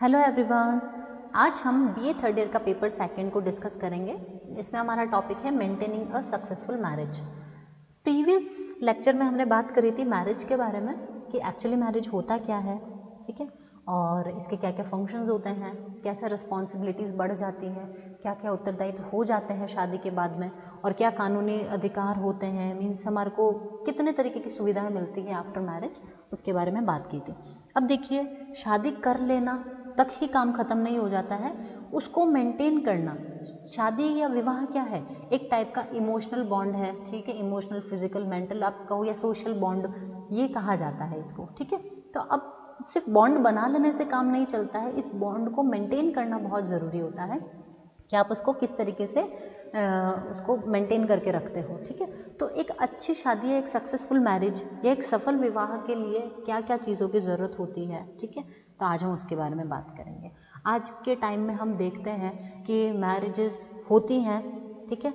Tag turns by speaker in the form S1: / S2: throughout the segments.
S1: Hello everyone. आज हम BA third year का पेपर सेकंड को डिस्कस करेंगे। इसमें हमारा टॉपिक है maintaining a successful marriage. Previous lecture में हमने बात करी थी मैरिज के बारे में कि एक्चुअली मैरिज होता क्या है, ठीक है, और इसके क्या क्या फंक्शंस होते हैं, कैसे रिस्पॉन्सिबिलिटीज़ बढ़ जाती है, क्या क्या उत्तरदायित्व हो जाते हैं शादी के बाद में, और क्या कानूनी अधिकार होते हैं, मीन्स हमारे को कितने तरीके की सुविधाएं मिलती है आफ्टर मैरिज, उसके बारे में बात की थी। अब देखिए, शादी कर लेना तक ही काम खत्म नहीं हो जाता है, उसको मेंटेन करना। शादी या विवाह क्या है? एक टाइप का इमोशनल बॉन्ड है, ठीक है, इमोशनल, फिजिकल, मेंटल आप कहो या सोशल बॉन्ड, ये कहा जाता है इसको, ठीक है। तो अब सिर्फ बॉन्ड बना लेने से काम नहीं चलता है, इस बॉन्ड को मेंटेन करना बहुत ज़रूरी होता है कि आप उसको किस तरीके से उसको मेंटेन करके रखते हो, ठीक है। तो एक अच्छी शादी या एक सक्सेसफुल मैरिज या एक सफल विवाह के लिए क्या क्या चीज़ों की ज़रूरत होती है, ठीक है, तो आज हम उसके बारे में बात करेंगे। आज के टाइम में हम देखते हैं कि मैरिजेस होती हैं, ठीक है,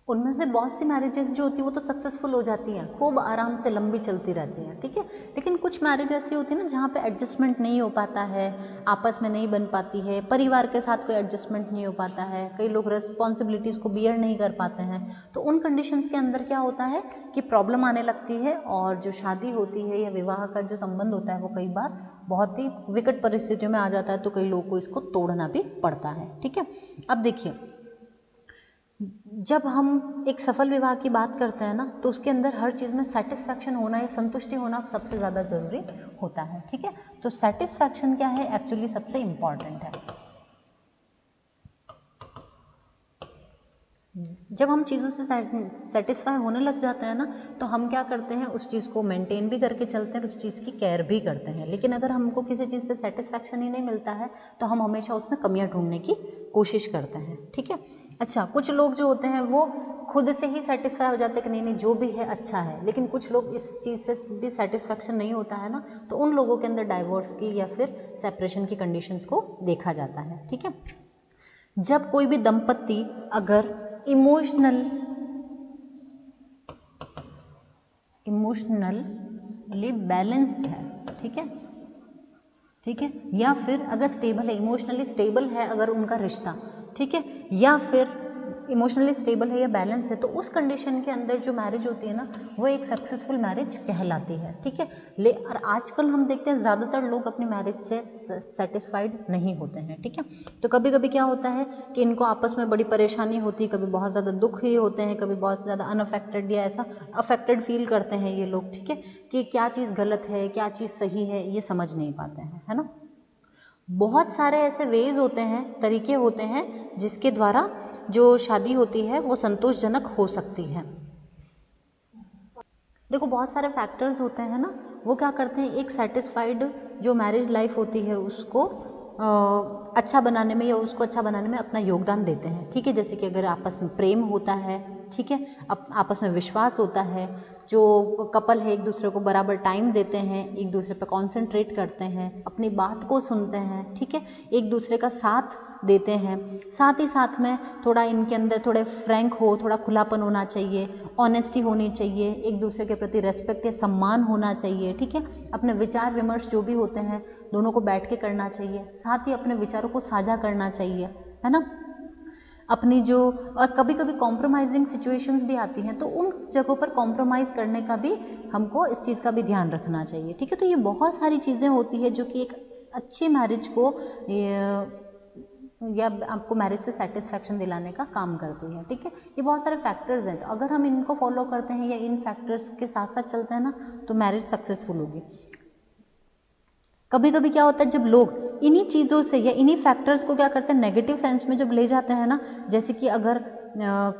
S1: उनमें से बहुत सी मैरिजेस जो होती है वो तो सक्सेसफुल हो जाती हैं, खूब आराम से लंबी चलती रहती हैं, ठीक है। लेकिन कुछ मैरिज ऐसी होती है ना जहाँ पे एडजस्टमेंट नहीं हो पाता है, आपस में नहीं बन पाती है, परिवार के साथ कोई एडजस्टमेंट नहीं हो पाता है, कई लोग रिस्पॉन्सिबिलिटीज़ को बियर नहीं कर पाते हैं। तो उन कंडीशंस के अंदर क्या होता है कि प्रॉब्लम आने लगती है, और जो शादी होती है या विवाह का जो संबंध होता है वो कई बार बहुत ही विकट परिस्थितियों में आ जाता है, तो कई लोगों को इसको तोड़ना भी पड़ता है, ठीक है। अब देखिए, जब हम एक सफल विवाह की बात करते हैं ना, तो उसके अंदर हर चीज़ में सेटिस्फैक्शन होना या संतुष्टि होना सबसे ज़्यादा ज़रूरी होता है, ठीक है। तो सेटिस्फैक्शन क्या है, एक्चुअली सबसे इम्पॉर्टेंट है। जब हम चीज़ों से सेटिस्फाई होने लग जाते हैं ना, तो हम क्या करते हैं, उस चीज़ को मेंटेन भी करके चलते हैं, उस चीज़ की केयर भी करते हैं। लेकिन अगर हमको किसी चीज़ से सेटिस्फैक्शन ही नहीं मिलता है, तो हम हमेशा उसमें कमियां ढूंढने की कोशिश करते हैं, ठीक है। अच्छा, कुछ लोग जो होते हैं वो खुद से ही सेटिस्फाई हो जाते हैं कि नहीं नहीं जो भी है अच्छा है, लेकिन कुछ लोग इस चीज़ से भी सेटिस्फैक्शन नहीं होता है ना, तो उन लोगों के अंदर डाइवोर्स की या फिर सेपरेशन की कंडीशंस को देखा जाता है, ठीक है। जब कोई भी दंपत्ति अगर इमोशनली बैलेंस्ड है, ठीक है, ठीक है, या फिर अगर स्टेबल है, इमोशनली स्टेबल है अगर उनका रिश्ता, ठीक है, या फिर इमोशनली स्टेबल है या बैलेंस है, तो उस कंडीशन के अंदर जो मैरिज होती है ना, वो एक सक्सेसफुल मैरिज कहलाती है, ठीक है। और आजकल हम देखते हैं ज़्यादातर लोग अपनी मैरिज से सेटिस्फाइड नहीं होते हैं, ठीक है। तो कभी कभी क्या होता है कि इनको आपस में बड़ी परेशानी होती है, कभी बहुत ज़्यादा दुख ही होते हैं, कभी बहुत ज़्यादा अनअफेक्टेड या ऐसा अफेक्टेड फील करते हैं ये लोग, ठीक है, कि क्या चीज़ गलत है क्या चीज़ सही है ये समझ नहीं पाते हैं, है ना। बहुत सारे ऐसे वेज होते हैं, तरीके होते हैं जिसके द्वारा जो शादी होती है वो संतोषजनक हो सकती है। देखो, बहुत सारे फैक्टर्स होते हैं ना, वो क्या करते हैं, एक सेटिस्फाइड जो मैरिज लाइफ होती है उसको अच्छा बनाने में या उसको अच्छा बनाने में अपना योगदान देते हैं, ठीक है। जैसे कि अगर आपस में प्रेम होता है, ठीक है, आपस में विश्वास होता है, जो कपल है एक दूसरे को बराबर टाइम देते हैं, एक दूसरे पे कॉन्सेंट्रेट करते हैं, अपनी बात को सुनते हैं, ठीक है, एक दूसरे का साथ देते हैं, साथ ही साथ में थोड़ा इनके अंदर थोड़े फ्रैंक हो, थोड़ा खुलापन होना चाहिए, ऑनेस्टी होनी चाहिए, एक दूसरे के प्रति रेस्पेक्ट या सम्मान होना चाहिए, ठीक है। अपने विचार विमर्श जो भी होते हैं दोनों को बैठ के करना चाहिए, साथ ही अपने विचारों को साझा करना चाहिए, है ना। अपनी जो, और कभी कभी कॉम्प्रोमाइजिंग सिचुएशंस भी आती हैं, तो उन जगहों पर कॉम्प्रोमाइज़ करने का भी हमको इस चीज़ का भी ध्यान रखना चाहिए, ठीक है। तो ये बहुत सारी चीज़ें होती है जो कि एक अच्छी मैरिज को या आपको मैरिज से सेटिस्फैक्शन दिलाने का काम करती है, ठीक है। ये बहुत सारे फैक्टर्स हैं, तो अगर हम इनको फॉलो करते हैं या इन फैक्टर्स के साथ साथ चलते हैं ना, तो मैरिज सक्सेसफुल होगी। कभी कभी क्या होता है, जब लोग इन्हीं चीज़ों से या इन्हीं फैक्टर्स को क्या करते हैं, नेगेटिव सेंस में जब ले जाते हैं ना, जैसे कि अगर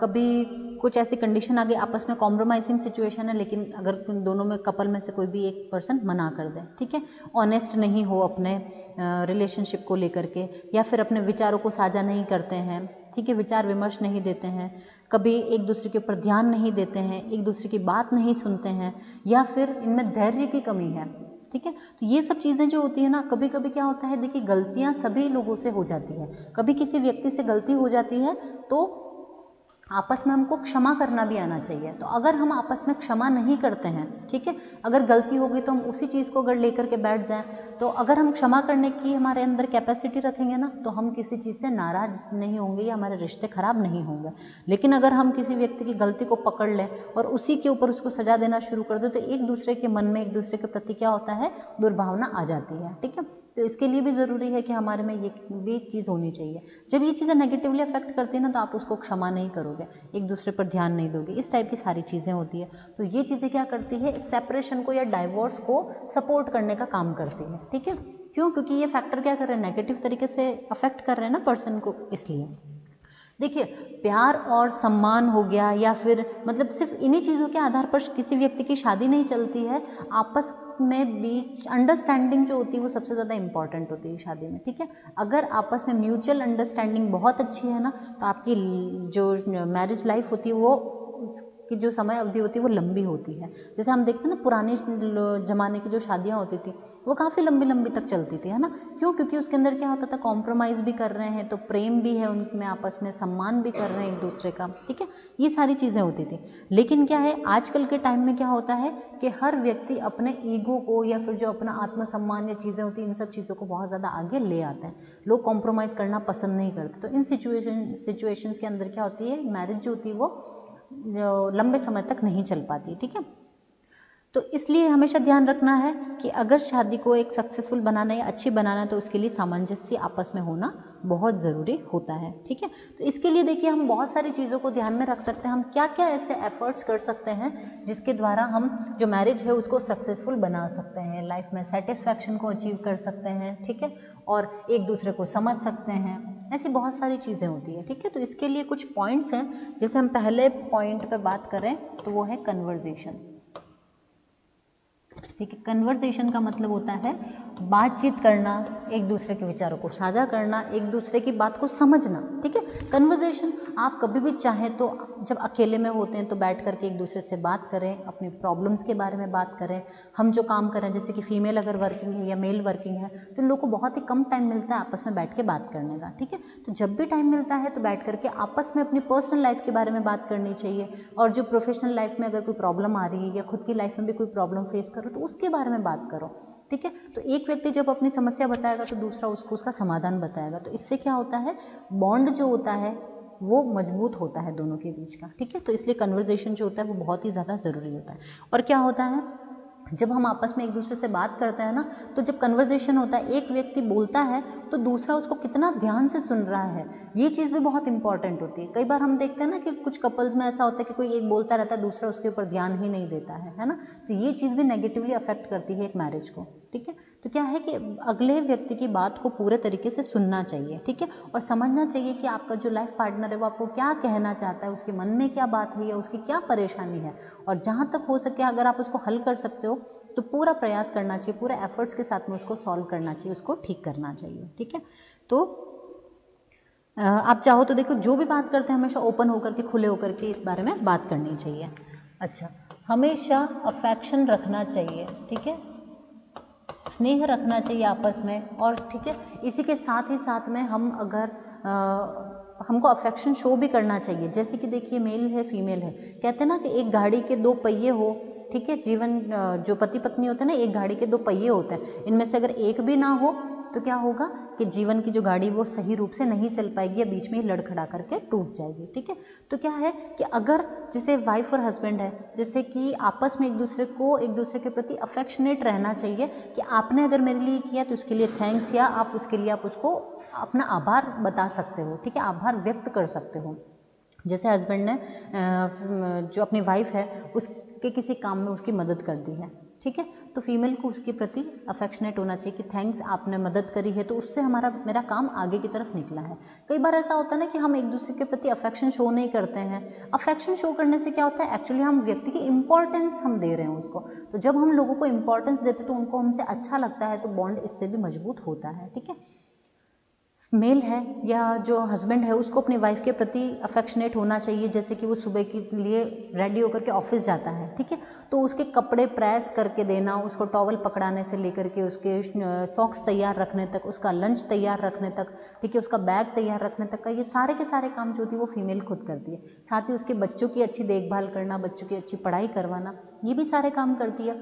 S1: कभी कुछ ऐसी कंडीशन आ गई, आपस में कॉम्प्रोमाइजिंग सिचुएशन है, लेकिन अगर दोनों में कपल में से कोई भी एक पर्सन मना कर दे, ठीक है, ऑनेस्ट नहीं हो अपने रिलेशनशिप को लेकर के, या फिर अपने विचारों को साझा नहीं करते हैं, ठीक है, विचार विमर्श नहीं देते हैं, कभी एक दूसरे के ऊपर ध्यान नहीं देते हैं, एक दूसरे की बात नहीं सुनते हैं, या फिर इनमें धैर्य की कमी है, ठीक है। तो ये सब चीज़ें जो होती है ना, कभी कभी क्या होता है, देखिए, गलतियां सभी लोगों से हो जाती है, कभी किसी व्यक्ति से गलती हो जाती है तो आपस में हमको क्षमा करना भी आना चाहिए। तो अगर हम आपस में क्षमा नहीं करते हैं, ठीक है, अगर गलती हो गई तो हम उसी चीज़ को अगर लेकर के बैठ जाएं, तो अगर हम क्षमा करने की हमारे अंदर कैपेसिटी रखेंगे ना, तो हम किसी चीज़ से नाराज नहीं होंगे या हमारे रिश्ते खराब नहीं होंगे। लेकिन अगर हम किसी व्यक्ति की गलती को पकड़ लें और उसी के ऊपर उसको सजा देना शुरू कर दें, तो एक दूसरे के मन में एक दूसरे के प्रति क्या होता है, दुर्भावना आ जाती है, ठीक है। तो इसके लिए भी ज़रूरी है कि हमारे में ये भी चीज़ होनी चाहिए। जब ये चीज़ें नेगेटिवली अफेक्ट करती है ना, तो आप उसको क्षमा नहीं करोगे, एक दूसरे पर ध्यान नहीं दोगे, इस टाइप की सारी चीज़ें होती है। तो ये चीज़ें क्या करती है, सेपरेशन को या डाइवोर्स को सपोर्ट करने का काम करती है, ठीक है। क्यों? क्योंकि ये फैक्टर क्या कर रहे हैं, नेगेटिव तरीके से अफेक्ट कर रहे हैं ना पर्सन को। इसलिए देखिए, प्यार और सम्मान हो गया या फिर मतलब सिर्फ इन्हीं चीज़ों के आधार पर किसी व्यक्ति की शादी नहीं चलती है। आपस में बीच अंडरस्टैंडिंग जो होती है वो सबसे ज़्यादा इंपॉर्टेंट होती है शादी में, ठीक है। अगर आपस में म्यूचुअल अंडरस्टैंडिंग बहुत अच्छी है ना, तो आपकी जो मैरिज लाइफ होती है वो की जो समय अवधि होती है वो लंबी होती है। जैसे हम देखते हैं ना, पुराने ज़माने की जो शादियाँ होती थी वो काफ़ी लंबी लंबी तक चलती थी, है ना। क्यों? क्योंकि उसके अंदर क्या होता था, कॉम्प्रोमाइज़ भी कर रहे हैं तो प्रेम भी है उनमें, आपस में सम्मान भी कर रहे हैं एक दूसरे का, ठीक है। ये सारी चीज़ें होती थी। लेकिन क्या है, आजकल के टाइम में क्या होता है कि हर व्यक्ति अपने ईगो को या फिर जो अपना आत्मसम्मान या चीज़ें होती हैं, इन सब चीज़ों को बहुत ज़्यादा आगे ले आते हैं। लोग कॉम्प्रोमाइज़ करना पसंद नहीं करते। तो इन सिचुएशंस के अंदर क्या होती है, मैरिज जो होती है वो लंबे समय तक नहीं चल पाती, ठीक है। तो इसलिए हमेशा ध्यान रखना है कि अगर शादी को एक सक्सेसफुल बनाना या अच्छी बनाना है, तो उसके लिए सामंजस्य आपस में होना बहुत ज़रूरी होता है, ठीक है। तो इसके लिए देखिए, हम बहुत सारी चीज़ों को ध्यान में रख सकते हैं। हम क्या क्या ऐसे एफर्ट्स कर सकते हैं जिसके द्वारा हम जो मैरिज है उसको सक्सेसफुल बना सकते हैं, लाइफ में सेटिस्फैक्शन को अचीव कर सकते हैं, ठीक है, और एक दूसरे को समझ सकते हैं। ऐसी बहुत सारी चीज़ें होती है, ठीक है। तो इसके लिए कुछ पॉइंट्स हैं। जैसे हम पहले पॉइंट पर बात करें तो वो है कन्वर्जेशन, ठीक है। कन्वर्सेशन का मतलब होता है बातचीत करना, एक दूसरे के विचारों को साझा करना, एक दूसरे की बात को समझना, ठीक है। कन्वर्सेशन आप कभी भी चाहें तो जब अकेले में होते हैं तो बैठ करके एक दूसरे से बात करें, अपनी प्रॉब्लम्स के बारे में बात करें। हम जो काम करें, जैसे कि फीमेल अगर वर्किंग है या मेल वर्किंग है, तो इन लोगों को बहुत ही कम टाइम मिलता है आपस में बैठ के बात करने का, ठीक है। तो जब भी टाइम मिलता है तो बैठ करके आपस में अपनी पर्सनल लाइफ के बारे में बात करनी चाहिए। और जो प्रोफेशनल लाइफ में अगर कोई प्रॉब्लम आ रही है या खुद की लाइफ में भी कोई प्रॉब्लम फेस करो, तो उसके बारे में बात करो, ठीक है। तो एक व्यक्ति जब अपनी समस्या बताएगा तो दूसरा उसको उसका समाधान बताएगा। तो इससे क्या होता है, बॉन्ड जो होता है वो मजबूत होता है दोनों के बीच का, ठीक है। तो इसलिए कन्वर्सेशन जो होता है वो बहुत ही ज़्यादा ज़रूरी होता है। और क्या होता है, जब हम आपस में एक दूसरे से बात करते हैं ना, तो जब कन्वर्सेशन होता है, एक व्यक्ति बोलता है तो दूसरा उसको कितना ध्यान से सुन रहा है, ये चीज़ भी बहुत इंपॉर्टेंट होती है। कई बार हम देखते हैं ना कि कुछ कपल्स में ऐसा होता है कि कोई एक बोलता रहता है, दूसरा उसके ऊपर ध्यान ही नहीं देता है ना। तो ये चीज़ भी नेगेटिवली अफेक्ट करती है एक मैरिज को, ठीक है। तो क्या है कि अगले व्यक्ति की बात को पूरे तरीके से सुनना चाहिए, ठीक है, और समझना चाहिए कि आपका जो लाइफ पार्टनर है वो आपको क्या कहना चाहता है, उसके मन में क्या बात है या उसकी क्या परेशानी है। और जहाँ तक हो सके अगर आप उसको हल कर सकते हो तो पूरा प्रयास करना चाहिए, पूरे एफर्ट्स के साथ में उसको सॉल्व करना चाहिए, उसको ठीक करना चाहिए, ठीक है। तो आप चाहो तो देखो, जो भी बात करते हैं हमेशा ओपन होकर के, खुले होकर के इस बारे में बात करनी चाहिए। अच्छा, हमेशा अफेक्शन रखना चाहिए, ठीक है, स्नेह रखना चाहिए आपस में। और ठीक है, इसी के साथ ही साथ में हम अगर हमको अफेक्शन शो भी करना चाहिए। जैसे कि देखिए, मेल है फीमेल है, कहते हैं ना कि एक गाड़ी के दो पहिए हो, ठीक है। जीवन जो पति पत्नी होते हैं ना, एक गाड़ी के दो पहिए होते हैं, इनमें से अगर एक भी ना हो तो क्या होगा कि जीवन की जो गाड़ी वो सही रूप से नहीं चल पाएगी या बीच में ही लड़खड़ा करके टूट जाएगी, ठीक है। तो क्या है कि अगर जैसे वाइफ और हस्बैंड है, जैसे कि आपस में एक दूसरे के प्रति अफेक्शनेट रहना चाहिए कि आपने अगर मेरे लिए किया तो उसके लिए थैंक्स, या आप उसके लिए आप उसको अपना आभार बता सकते हो, ठीक है, आभार व्यक्त कर सकते हो। जैसे हस्बैंड ने जो अपनी वाइफ है उसके किसी काम में उसकी मदद कर दी है, ठीक है, तो फीमेल को उसके प्रति अफेक्शनेट होना चाहिए कि थैंक्स, आपने मदद करी है तो उससे मेरा काम आगे की तरफ निकला है। कई बार ऐसा होता है ना कि हम एक दूसरे के प्रति अफेक्शन शो नहीं करते हैं। अफेक्शन शो करने से क्या होता है, एक्चुअली हम व्यक्ति की इंपॉर्टेंस हम दे रहे हैं उसको। तो जब हम लोगों को इंपॉर्टेंस देते हैं तो उनको हमसे अच्छा लगता है, तो बॉन्ड इससे भी मजबूत होता है, ठीक है। मेल है या जो हस्बैंड है उसको अपनी वाइफ के प्रति अफेक्शनेट होना चाहिए, जैसे कि वो सुबह के लिए रेडी होकर के ऑफिस जाता है, ठीक है, तो उसके कपड़े प्रेस करके देना, उसको टॉवल पकड़ाने से लेकर के उसके सॉक्स तैयार रखने तक, उसका लंच तैयार रखने तक, ठीक है, उसका बैग तैयार रखने तक का ये सारे के सारे काम जो होती है वो फीमेल खुद करती है। साथ ही उसके बच्चों की अच्छी देखभाल करना, बच्चों की अच्छी पढ़ाई करवाना, ये भी सारे काम करती है।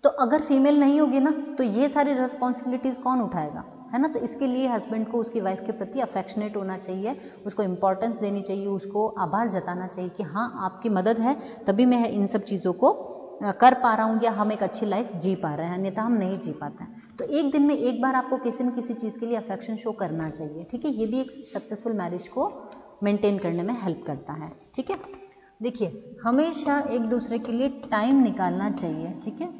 S1: तो अगर फीमेल नहीं होगी ना तो ये सारी रिस्पॉन्सिबिलिटीज़ कौन उठाएगा, है ना। तो इसके लिए हस्बैंड को उसकी वाइफ के प्रति अफेक्शनेट होना चाहिए, उसको इंपॉर्टेंस देनी चाहिए, उसको आभार जताना चाहिए कि हाँ आपकी मदद है तभी मैं इन सब चीज़ों को कर पा रहा हूँ या हम एक अच्छी लाइफ जी पा रहे हैं, अन्यथा हम नहीं जी पाते हैं। तो एक दिन में एक बार आपको किसी न किसी चीज़ के लिए अफेक्शन शो करना चाहिए, ठीक है। ये भी एक सक्सेसफुल मैरिज को मेंटेन करने में हेल्प करता है, ठीक है। देखिए हमेशा एक दूसरे के लिए टाइम निकालना चाहिए, ठीक है।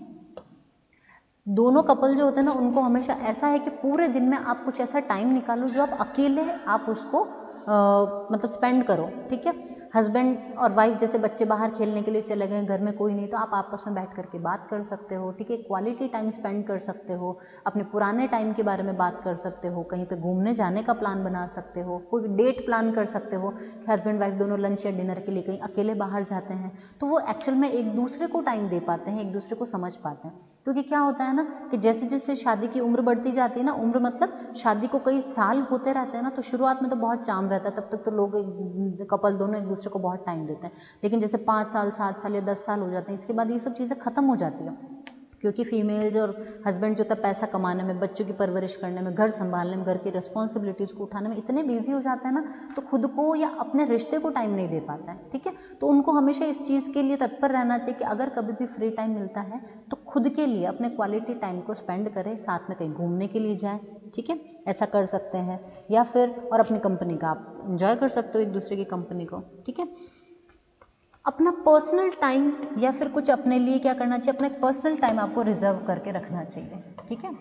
S1: दोनों कपल जो होते हैं ना उनको हमेशा ऐसा है कि पूरे दिन में आप कुछ ऐसा टाइम निकालो जो आप अकेले आप उसको मतलब स्पेंड करो, ठीक है। हस्बैंड और वाइफ जैसे बच्चे बाहर खेलने के लिए चले गए, घर में कोई नहीं, तो आप आपस में बैठ करके बात कर सकते हो, ठीक है, क्वालिटी टाइम स्पेंड कर सकते हो, अपने पुराने टाइम के बारे में बात कर सकते हो, कहीं पे घूमने जाने का प्लान बना सकते हो, कोई डेट प्लान कर सकते हो कि हस्बैंड वाइफ दोनों लंच या डिनर के लिए कहीं अकेले बाहर जाते हैं, तो वो एक्चुअल में एक दूसरे को टाइम दे पाते हैं, एक दूसरे को समझ पाते हैं। क्योंकि क्या होता है ना कि जैसे जैसे शादी की उम्र बढ़ती जाती है ना, उम्र मतलब शादी को कई साल होते रहते हैं ना, तो शुरुआत में तो बहुत चाम रहता है, तब तक तो लोग कपल दोनों एक दूसरे को बहुत टाइम देते हैं। लेकिन जैसे 5 साल 7 साल या 10 साल हो जाते हैं, इसके बाद ये सब चीज़ें खत्म हो जाती है, क्योंकि फीमेल्स और हस्बैंड जो था पैसा कमाने में, बच्चों की परवरिश करने में, घर संभालने में, घर की रिस्पॉन्सिबिलिटीज़ को उठाने में इतने बिजी हो जाते हैं ना, तो खुद को या अपने रिश्ते को टाइम नहीं दे पाता है, ठीक है। तो उनको हमेशा इस चीज़ के लिए तत्पर रहना चाहिए कि अगर कभी भी फ्री टाइम मिलता है तो खुद के लिए अपने क्वालिटी टाइम को स्पेंड करें, साथ में कहीं घूमने के लिए जाएँ, ठीक है, ऐसा कर सकते हैं। या फिर और अपनी कंपनी का आप इंजॉय कर सकते हो एक दूसरे की कंपनी को, ठीक है। अपना पर्सनल टाइम या फिर कुछ अपने लिए क्या करना चाहिए, अपना एक पर्सनल टाइम आपको रिजर्व करके रखना चाहिए, ठीक है।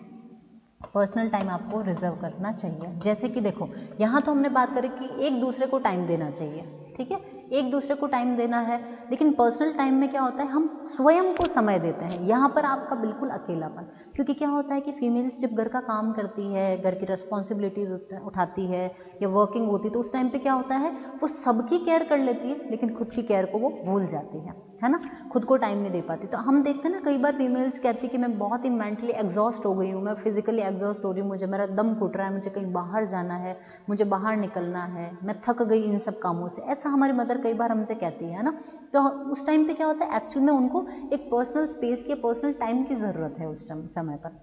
S1: पर्सनल टाइम आपको रिजर्व करना चाहिए। जैसे कि देखो यहाँ तो हमने बात करी कि एक दूसरे को टाइम देना चाहिए, ठीक है, एक दूसरे को टाइम देना है, लेकिन पर्सनल टाइम में क्या होता है हम स्वयं को समय देते हैं। यहाँ पर आपका बिल्कुल अकेलापन, क्योंकि क्या होता है कि फीमेल्स जब घर का काम करती है, घर की रिस्पॉन्सिबिलिटीज उठाती है या वर्किंग होती है, तो उस टाइम पे क्या होता है वो सबकी केयर कर लेती है, लेकिन खुद की केयर को वो भूल जाती है ना, खुद को टाइम नहीं दे पाती। तो हम देखते हैं ना कई बार फीमेल्स कहती है कि मैं बहुत ही मेंटली एग्जॉस्ट हो गई हूँ, मैं फिजिकली एग्जॉस्ट हो रही हूँ, मुझे मेरा दम घुट रहा है, मुझे कहीं बाहर जाना है, मुझे बाहर निकलना है, मैं थक गई इन सब कामों से, ऐसा हमारी मदर कई बार हमसे कहती है ना। तो उस टाइम पे क्या होता है एक्चुअल में उनको एक पर्सनल स्पेस की, पर्सनल टाइम की ज़रूरत है उस टाइम समय पर,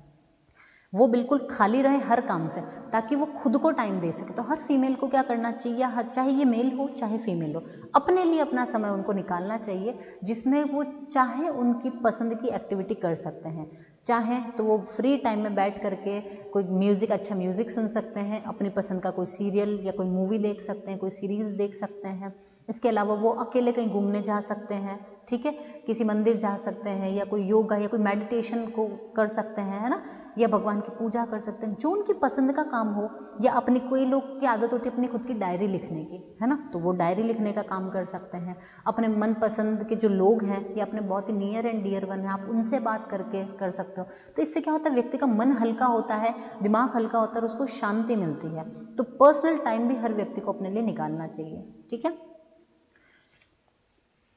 S1: वो बिल्कुल खाली रहे हर काम से ताकि वो खुद को टाइम दे सके। तो हर फीमेल को क्या करना चाहिए, चाहे ये मेल हो चाहे फीमेल हो, अपने लिए अपना समय उनको निकालना चाहिए जिसमें वो चाहे उनकी पसंद की एक्टिविटी कर सकते हैं। चाहे तो वो फ्री टाइम में बैठ करके कोई म्यूज़िक, अच्छा म्यूज़िक सुन सकते हैं, अपनी पसंद का कोई सीरियल या कोई मूवी देख सकते हैं, कोई सीरीज़ देख सकते हैं। इसके अलावा वो अकेले कहीं घूमने जा सकते हैं, ठीक है, किसी मंदिर जा सकते हैं, या कोई योगा या कोई मेडिटेशन को कर सकते हैं, है ना, या भगवान की पूजा कर सकते हैं, जो उनकी पसंद का काम हो। या अपनी कोई लोग की आदत होती है अपनी खुद की डायरी लिखने की, है ना, तो वो डायरी लिखने का काम कर सकते हैं। अपने मनपसंद के जो लोग हैं या अपने बहुत ही नियर एंड डियर वन हैं, आप उनसे बात करके कर सकते हो। तो इससे क्या होता है व्यक्ति का मन हल्का होता है, दिमाग हल्का होता है और उसको शांति मिलती है। तो पर्सनल टाइम भी हर व्यक्ति को अपने लिए निकालना चाहिए, ठीक है।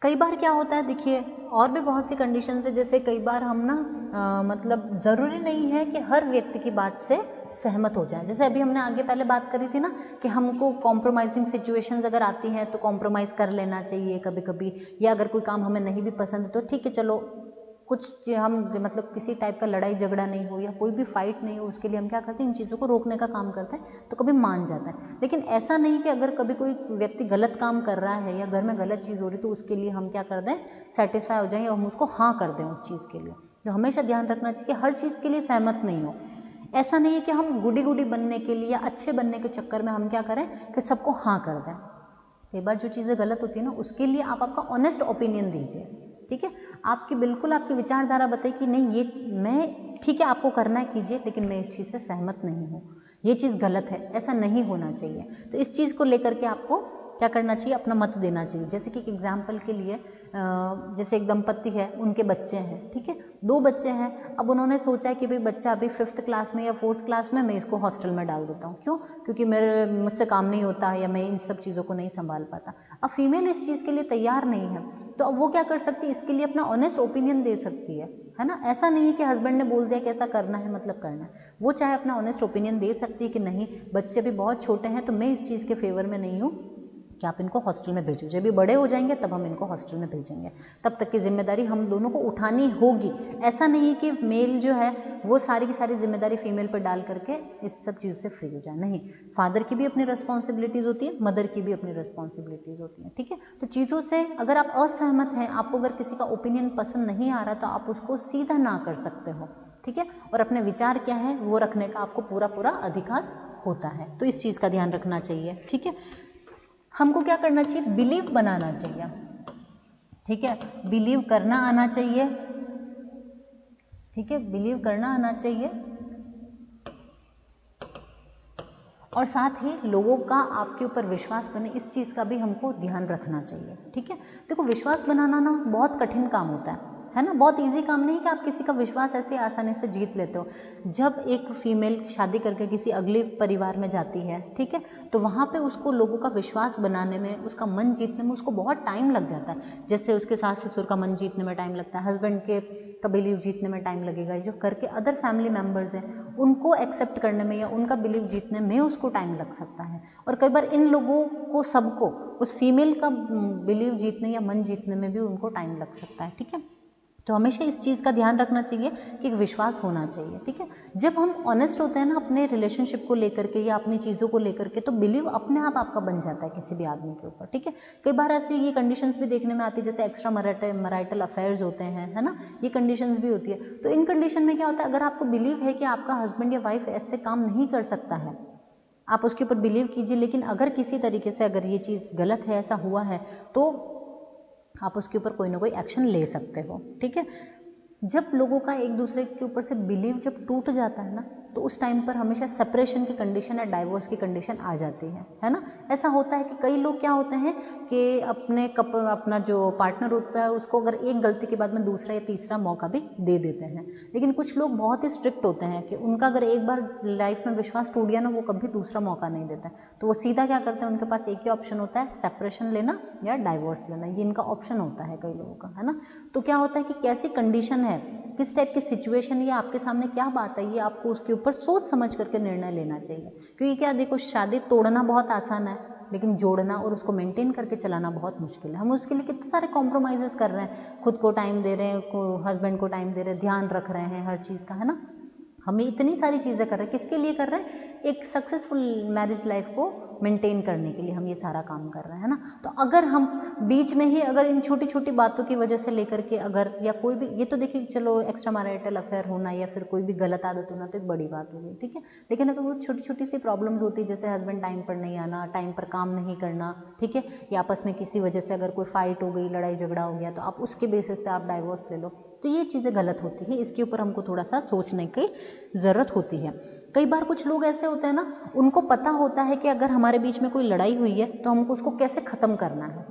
S1: कई बार क्या होता है, देखिए और भी बहुत सी कंडीशन है, जैसे कई बार हम ना मतलब ज़रूरी नहीं है कि हर व्यक्ति की बात से सहमत हो जाए। जैसे अभी हमने आगे पहले बात करी थी ना कि हमको कॉम्प्रोमाइजिंग सिचुएशंस अगर आती हैं तो कॉम्प्रोमाइज़ कर लेना चाहिए कभी कभी, या अगर कोई काम हमें नहीं भी पसंद तो ठीक है चलो कुछ हम मतलब किसी टाइप का लड़ाई झगड़ा नहीं हो या कोई भी फाइट नहीं हो, उसके लिए हम क्या करते हैं इन चीज़ों को रोकने का काम करते हैं, तो कभी मान जाता है। लेकिन ऐसा नहीं कि अगर कभी कोई व्यक्ति गलत काम कर रहा है या घर में गलत चीज़ हो रही तो उसके लिए हम क्या कर दें, सेटिस्फाई हो जाएं और हम उसको हाँ कर दें उस चीज़ के लिए। तो हमेशा ध्यान रखना चाहिए कि हर चीज़ के लिए सहमत नहीं हो। ऐसा नहीं है कि हम गुडी गुडी बनने के लिए या अच्छे बनने के चक्कर में हम क्या करें कि सबको हाँ कर दें। कई बार जो चीज़ें गलत होती है ना उसके लिए आप आपका ऑनेस्ट ओपिनियन दीजिए, ठीक है, आपकी बिल्कुल आपकी विचारधारा बताइए कि नहीं ये मैं ठीक है आपको करना है कीजिए, लेकिन मैं इस चीज़ से सहमत नहीं हूँ, ये चीज़ गलत है, ऐसा नहीं होना चाहिए। तो इस चीज़ को लेकर के आपको क्या करना चाहिए, अपना मत देना चाहिए। जैसे कि एक एग्जाम्पल के लिए जैसे एक दंपति है, उनके बच्चे हैं, ठीक है, 2 बच्चे हैं। अब उन्होंने सोचा है कि भाई बच्चा अभी 5th क्लास में या 4th क्लास में, मैं इसको हॉस्टल में डाल देता हूँ। क्यों? क्योंकि मुझसे काम नहीं होता है या मैं इन सब चीज़ों को नहीं संभाल पाता। अब फीमेल इस चीज़ के लिए तैयार नहीं है, तो अब वो क्या कर सकती है, इसके लिए अपना ऑनेस्ट ओपिनियन दे सकती है ना। ऐसा नहीं है कि हस्बैंड ने बोल दिया कि ऐसा करना है मतलब करना है, वो चाहे अपना ऑनेस्ट ओपिनियन दे सकती है कि नहीं बच्चे अभी बहुत छोटे हैं तो मैं इस चीज़ के फेवर में नहीं हूँ कि आप इनको हॉस्टल में भेजो, जब भी बड़े हो जाएंगे तब हम इनको हॉस्टल में भेजेंगे, तब तक की जिम्मेदारी हम दोनों को उठानी होगी। ऐसा नहीं कि मेल जो है वो सारी की सारी जिम्मेदारी फीमेल पर डाल करके इस सब चीज़ से फ्री हो जाए, नहीं, फादर की भी अपनी रिस्पॉन्सिबिलिटीज़ होती है, मदर की भी अपनी रिस्पॉन्सिबिलिटीज़ होती हैं, ठीक है। तो चीज़ों से अगर आप असहमत हैं, आपको अगर किसी का ओपिनियन पसंद नहीं आ रहा तो आप उसको सीधा ना कर सकते हो, ठीक है, और अपने विचार क्या है वो रखने का आपको पूरा पूरा अधिकार होता है। तो इस चीज़ का ध्यान रखना चाहिए, ठीक है। हमको क्या करना चाहिए, बिलीव बनाना चाहिए, ठीक है, बिलीव करना आना चाहिए, ठीक है, बिलीव करना आना चाहिए, और साथ ही लोगों का आपके ऊपर विश्वास बने, इस चीज़ का भी हमको ध्यान रखना चाहिए, ठीक है। देखो विश्वास बनाना ना बहुत कठिन काम होता है ना, बहुत इजी काम नहीं कि आप किसी का विश्वास ऐसे आसानी से जीत लेते हो। जब एक फीमेल शादी करके किसी अगले परिवार में जाती है, ठीक है, तो वहाँ पे उसको लोगों का विश्वास बनाने में, उसका मन जीतने में उसको बहुत टाइम लग जाता है। जैसे उसके सास ससुर का मन जीतने में टाइम लगता है, हस्बैंड के का बिलीव जीतने में टाइम लगेगा, जो करके अदर फैमिली मेम्बर्स हैं उनको एक्सेप्ट करने में या उनका बिलीव जीतने में उसको टाइम लग सकता है। और कई बार इन लोगों को सबको उस फीमेल का बिलीव जीतने या मन जीतने में भी उनको टाइम लग सकता है, ठीक है। तो हमेशा इस चीज़ का ध्यान रखना चाहिए कि एक विश्वास होना चाहिए, ठीक है। जब हम ऑनेस्ट होते हैं ना अपने रिलेशनशिप को लेकर के या अपनी चीज़ों को लेकर के, तो बिलीव अपने आप आपका बन जाता है किसी भी आदमी के ऊपर, ठीक है। कई बार ऐसे ये कंडीशंस भी देखने में आती है, जैसे एक्स्ट्रा मैरिटल अफेयर्स होते हैं, है ना, ये कंडीशंस भी होती है। तो इन कंडीशन में क्या होता है, अगर आपको बिलीव है कि आपका हस्बैंड या वाइफ ऐसे काम नहीं कर सकता है, आप उसके ऊपर बिलीव कीजिए, लेकिन अगर किसी तरीके से अगर ये चीज़ गलत है, ऐसा हुआ है, तो आप उसके ऊपर कोई ना कोई एक्शन ले सकते हो, ठीक है। जब लोगों का एक दूसरे के ऊपर से बिलीव जब टूट जाता है ना, तो उस टाइम पर हमेशा सेपरेशन की कंडीशन या डाइवोर्स की कंडीशन आ जाती है ना। ऐसा होता है कि कई लोग क्या होते हैं कि अपना जो पार्टनर होता है उसको अगर एक गलती के बाद में दूसरा या तीसरा मौका भी दे देते हैं, लेकिन कुछ लोग बहुत ही स्ट्रिक्ट होते हैं कि उनका अगर एक बार लाइफ में विश्वास टूट गया ना, वो कभी दूसरा मौका नहीं देते, तो वो सीधा क्या करते हैं, उनके पास एक ही ऑप्शन होता है, सेपरेशन लेना या डाइवोर्स लेना, ये इनका ऑप्शन होता है कई लोगों का, है ना। तो क्या होता है कि कैसी कंडीशन है, किस टाइप की सिचुएशन, ये आपके सामने क्या बात है, ये आपको उसके ऊपर सोच समझ करके निर्णय लेना चाहिए। क्योंकि क्या देखो, शादी तोड़ना बहुत आसान है, लेकिन जोड़ना और उसको मेंटेन करके चलाना बहुत मुश्किल है। हम उसके लिए कितने सारे कॉम्प्रोमाइजेस कर रहे हैं, खुद को टाइम दे रहे हैं, हस्बैंड को टाइम दे रहे हैं, ध्यान रख रहे हैं हर चीज़ का, है ना। हम इतनी सारी चीज़ें कर रहे हैं, किसके लिए कर रहे हैं, एक सक्सेसफुल मैरिज लाइफ को मेंटेन करने के लिए हम ये सारा काम कर रहे हैं, है ना। तो अगर हम बीच में ही अगर इन छोटी छोटी बातों की वजह से लेकर के अगर या कोई भी, ये तो देखिए चलो एक्स्ट्रा मैरिटल अफेयर होना या फिर कोई भी गलत आदत होना तो एक बड़ी बात हो गई, ठीक है। लेकिन अगर वो छोटी छोटी सी प्रॉब्लम्स होती है, जैसे हस्बैंड टाइम पर नहीं आना, टाइम पर काम नहीं करना, ठीक है, या आपस में किसी वजह से अगर कोई फाइट हो गई, लड़ाई झगड़ा हो गया, तो आप उसके बेसिस पे आप डाइवोर्स ले लो, तो ये चीज़ें गलत होती है। इसके ऊपर हमको थोड़ा सा सोचने की ज़रूरत होती है। कई बार कुछ लोग ऐसे होते हैं ना, उनको पता होता है कि अगर हमारे बीच में कोई लड़ाई हुई है तो हमको उसको कैसे ख़त्म करना है,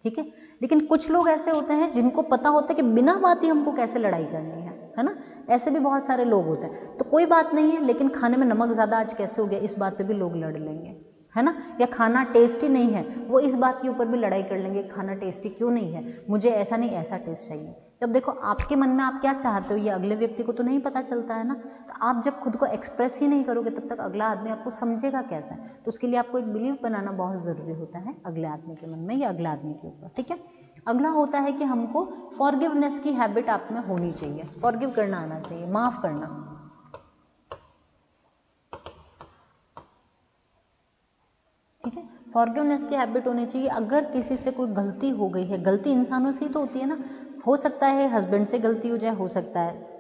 S1: ठीक है। लेकिन कुछ लोग ऐसे होते हैं जिनको पता होता है कि बिना बात ही हमको कैसे लड़ाई करनी है ना। ऐसे भी बहुत सारे लोग होते हैं। तो कोई बात नहीं है, लेकिन खाने में नमक ज़्यादा आज कैसे हो गया, इस बात पे भी लोग लड़ लेंगे, है ना। या खाना टेस्टी नहीं है, वो इस बात के ऊपर भी लड़ाई कर लेंगे, खाना टेस्टी क्यों नहीं है, मुझे ऐसा नहीं ऐसा टेस्ट चाहिए। तब देखो आपके मन में आप क्या चाहते हो, ये अगले व्यक्ति को तो नहीं पता चलता है ना। तो आप जब खुद को एक्सप्रेस ही नहीं करोगे, तब तक अगला आदमी आपको समझेगा कैसा है। तो उसके लिए आपको एक बिलीव बनाना बहुत ज़रूरी होता है अगले आदमी के मन में या अगले आदमी के ऊपर, ठीक है। अगला होता है कि हमको फॉरगिवनेस की हैबिट आप में होनी चाहिए, फॉरगिव करना आना चाहिए, माफ़ करना, ठीक है। फॉरगिवनेस की हैबिट होनी चाहिए। अगर किसी से कोई गलती हो गई है, गलती इंसानों से ही तो होती है ना, हो सकता है हस्बैंड से गलती हो जाए, हो सकता है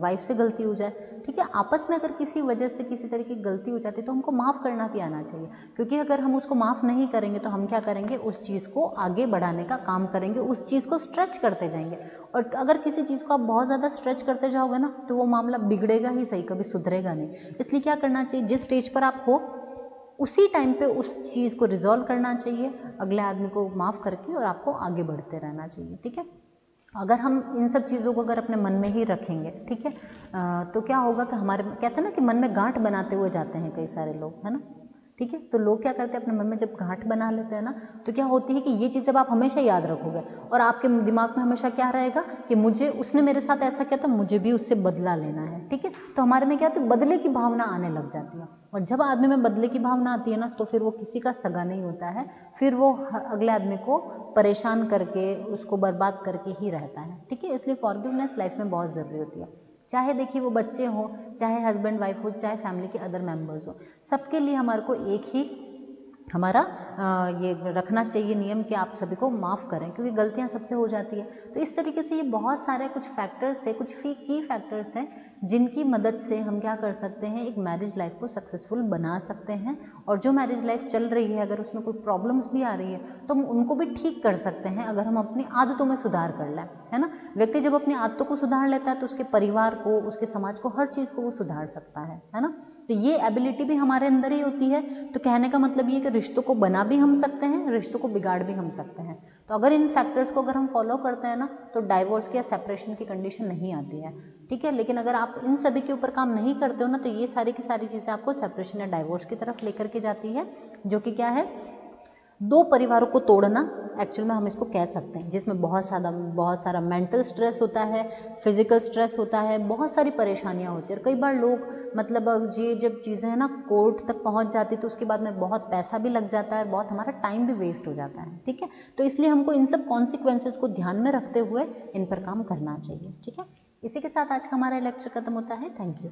S1: वाइफ से गलती हो जाए, ठीक है। आपस में अगर किसी वजह से किसी तरह की गलती हो जाती है तो हमको माफ़ करना भी आना चाहिए, क्योंकि अगर हम उसको माफ़ नहीं करेंगे तो हम क्या करेंगे, उस चीज़ को आगे बढ़ाने का काम करेंगे, उस चीज़ को स्ट्रेच करते जाएंगे। और अगर किसी चीज़ को आप बहुत ज़्यादा स्ट्रेच करते जाओगे ना, तो वो मामला बिगड़ेगा ही सही, कभी सुधरेगा नहीं। इसलिए क्या करना चाहिए, जिस स्टेज पर आप हो उसी टाइम पे उस चीज़ को रिजॉल्व करना चाहिए, अगले आदमी को माफ़ करके, और आपको आगे बढ़ते रहना चाहिए। ठीक है, अगर हम इन सब चीज़ों को अगर अपने मन में ही रखेंगे, ठीक है, तो क्या होगा कि हमारे, कहते हैं ना कि मन में गांठ बनाते हुए जाते हैं कई सारे लोग, है ना। ठीक है, तो लोग क्या करते हैं अपने मन में जब गांठ बना लेते हैं ना, तो क्या होती है कि ये चीज़ जब आप हमेशा याद रखोगे और आपके दिमाग में हमेशा क्या रहेगा कि मुझे, उसने मेरे साथ ऐसा किया तो मुझे भी उससे बदला लेना है। ठीक है, तो हमारे में क्या होती है, बदले की भावना आने लग जाती है, और जब आदमी में बदले की भावना आती है ना, तो फिर वो किसी का सगा नहीं होता है, फिर वो अगले आदमी को परेशान करके, उसको बर्बाद करके ही रहता है। ठीक है, इसलिए फॉरगिवनेस लाइफ में बहुत ज़रूरी होती है। चाहे देखिए वो बच्चे हों, चाहे हस्बैंड वाइफ हो, चाहे फैमिली के अदर मेंबर्स हो, सबके लिए हमारे को एक ही हमारा ये रखना चाहिए नियम कि आप सभी को माफ़ करें, क्योंकि गलतियां सबसे हो जाती है। तो इस तरीके से ये बहुत सारे कुछ फैक्टर्स थे, कुछ की फैक्टर्स थे जिनकी मदद से हम क्या कर सकते हैं, एक मैरिज लाइफ को सक्सेसफुल बना सकते हैं। और जो मैरिज लाइफ चल रही है, अगर उसमें कोई प्रॉब्लम्स भी आ रही है, तो हम उनको भी ठीक कर सकते हैं अगर हम अपनी आदतों में सुधार कर लें, है ना। व्यक्ति जब अपनी आदतों को सुधार लेता है तो उसके परिवार को, उसके समाज को, हर चीज़ को वो सुधार सकता है ना। तो ये एबिलिटी भी हमारे अंदर ही होती है। तो कहने का मतलब ये कि रिश्तों को बना भी हम सकते हैं, रिश्तों को बिगाड़ भी हम सकते हैं। तो अगर इन फैक्टर्स को अगर हम फॉलो करते हैं ना, तो डाइवोर्स की या सेपरेशन की कंडीशन नहीं आती है। ठीक है, लेकिन अगर आप इन सभी के ऊपर काम नहीं करते हो ना, तो ये सारी की सारी चीज़ें आपको सेपरेशन या डाइवोर्स की तरफ लेकर के जाती है, जो कि क्या है, दो परिवारों को तोड़ना एक्चुअल में हम इसको कह सकते हैं, जिसमें बहुत सारा मेंटल स्ट्रेस होता है, फिजिकल स्ट्रेस होता है, बहुत सारी परेशानियां होती है। और कई बार लोग मतलब ये जब चीज़ें हैं ना कोर्ट तक पहुंच जाती तो उसके बाद में बहुत पैसा भी लग जाता है, बहुत हमारा टाइम भी वेस्ट हो जाता है। ठीक है, तो इसलिए हमको इन सब कॉन्सिक्वेंसेस को ध्यान में रखते हुए इन पर काम करना चाहिए। ठीक है, इसी के साथ आज का हमारा लेक्चर खत्म होता है। Thank you.